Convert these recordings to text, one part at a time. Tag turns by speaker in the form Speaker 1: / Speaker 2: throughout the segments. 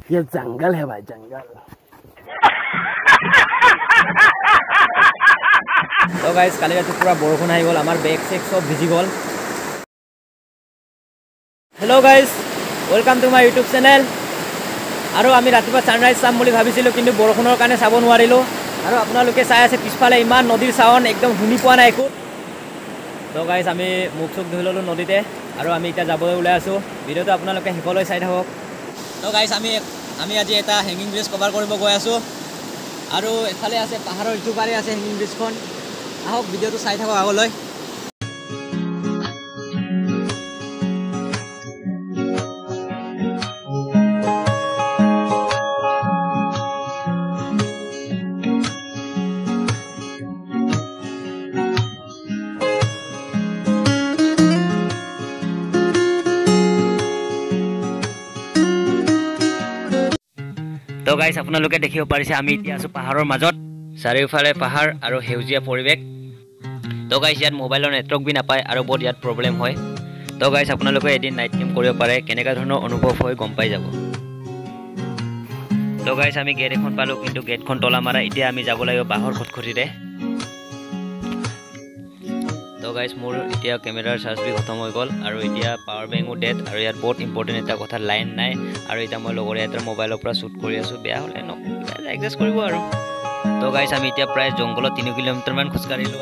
Speaker 1: ये जंगल है भाई जंगल। तो गाइस काली राति पूरा बरखुण आহি গল আমাৰ বেগ চেক সব ভিজি গল। Hello guys welcome to my YouTube channel. আৰু আমি ৰাতিপুৱা সানৰাইজ চাম বুলি ভাবিছিলো কিন্তু বৰখুণৰ কাৰণে চাব নোৱাৰিলো। আৰু আপোনালোকে চাই আছে পিছফালে ইমান নদীৰ সাউণ্ড একদম শুনি পোৱা নাই একো। তো গাইস আমি মুখ চুখ ধুই ললো নদীতে আৰু আমি এতিয়া যাবলৈ ওলাই আছো। ভিডিওটো আপোনালোকে শেষলৈ চাই থাকক। তো গাইস আমি আজি এটা হেঙ্গিং ব্ৰিজ কভাৰ কৰিব গৈ আছো আৰু এফালে আছে পাহাৰৰ ইটো পাৰে আছে হেঙ্গিং ব্ৰিজখন। আহক ভিডিওটো চাই থাকক আগলৈ। तो गाइस আপোনালোকে দেখিব পাৰিছে আমি এতিয়া আছো পাহাৰৰ মাজত চাৰিওফালে পাহাৰ আৰু হেউজিয়া পৰিৱেশ। তো গাইস ইয়াত মোবাইলৰ নেটৱৰ্ক বি নাপায় আৰু বহুত ইয়াত প্ৰবলেম হয়। তো গাইস আপোনালোকে এদিন নাইট কেম্প কৰিব পাৰে কেনেকা ধৰণৰ অনুভৱ হয় গম পাই যাব। তো গাইস আমি গেট এখন পালো কিন্তু গেটখন তলা মাৰা এতিয়া আমি যাব লাগিব বাহৰ খটখটিৰে। তো গাইস মোৰ এতিয়া কেমেৰাৰ চাৰ্জ বি খতম হৈ গল আৰু এতিয়া পাৱাৰ বেংকো ডেড আৰু ইয়াত বহুত ইম্পৰ্টেন্ট এটা কথা লাইন নাই আৰু এটা মই লগৰ এটাৰ মোবাইলৰ পৰা শুট কৰি আছো বেয়া হলে ন এডজাস্ট কৰিব আৰু। তো গাইস আমি এতিয়া প্ৰায় জংগলত 3 কিলোমিটাৰ মান খোজ কাঢ়িলো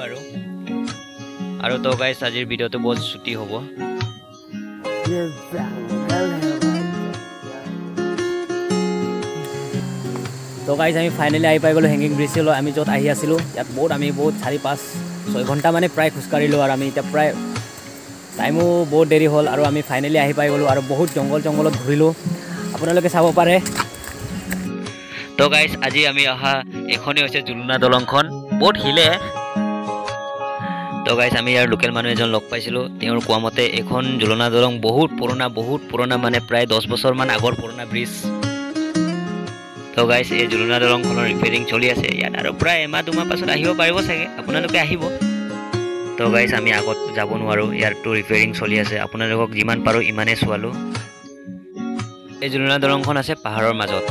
Speaker 1: আৰু তো গাইস আজিৰ ভিডিওটো বহুত ছুটি হ'ব। তো গাইস আমি ফাইনালি আহি পাই গলো হেঙ্গিং ব্ৰিজলৈ। আমি যত আহি আছিলো ইয়াত আমি বহুত 4-5-6 ঘণ্টা মানে প্ৰায় খোজ কাঢ়িলো আৰু আমি এতিয়া প্ৰায় টাইমো বহুত দেৰি হ'ল আৰু আমি ফাইনালি আহি পাই গলো আৰু বহুত জংগলত ঘূৰিলো আপোনালোকে চাব পাৰে। তো গাইস আজি আমি অহা এখনে হৈছে জুলনা দলংখন বহুত হিলে। তো গাইস আমি ইয়াৰ লোকেল মানুহ এজন লগ পাইছিলো তেওঁৰ কোৱা মতে এখন জুলনা দলং বহুত পুৰণা মানে প্ৰায় 10 বছৰ মান আগৰ পুৰণা ব্ৰিজ। তো গাইস এই জুলনা দলংখনৰ ৰিপেয়াৰিং চলি আছে ইয়াত আৰু প্ৰায় এমাহ দুমাহ পাছত আহিব পাৰিব চাগে আপোনালোকে আহিব। তো গাইস আমি আগত যাব নোৱাৰো ইয়াৰটো ৰিপেয়াৰিং চলি আছে আপোনালোকক যিমান পাৰো ইমানে চোৱালো। এই জুলনা দলংখন আছে পাহাৰৰ মাজত।